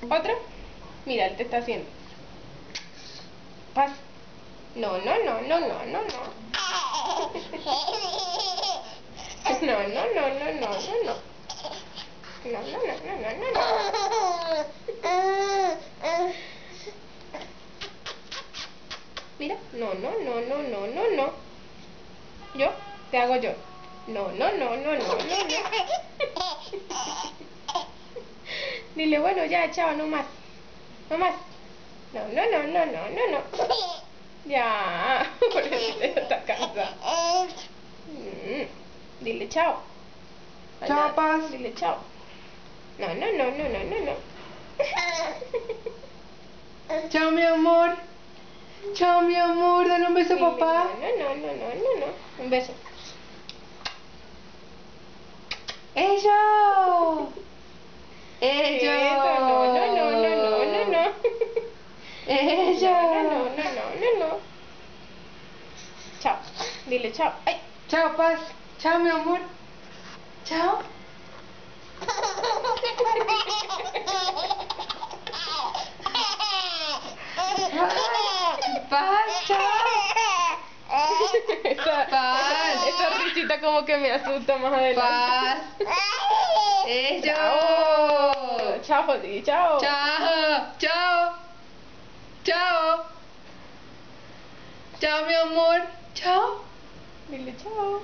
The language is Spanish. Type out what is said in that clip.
¿Otro? Mira, él te está haciendo. Paz. No, no, no, no, no, no, no. No, no, no, no, no, no, no. No, no, no, no, no, no. Mira. No, no, no, no, no, no, no. ¿Yo? Te hago yo. No, no, no, no, no, no, no. Dile, bueno, ya, chao, no más. No más. No, no, no, no, no, no, no. Ya, por eso está cansado. Dile chao. Chao, Paz. Dile chao. No, no, no, no, no, no, no. Chao, mi amor. Chao, mi amor. Dale un beso a Dile, papá. no, no, no, no, no, no. Un beso. ¡Ello! ¡Ello! Eso, no, no, no, no, no, no, no. ¡Ello! No, no, no, no, no, no. Chao. Dile chao. Ay. Chao, Paz. Chao, mi amor. Chao. Paz, chao. Esa risita como que me asusta más adelante. Paz. ¡Ello! Chao. Chao, José. Chao. Chao. Chao. Chao. Chao, mi amor. Chao. Dile chao.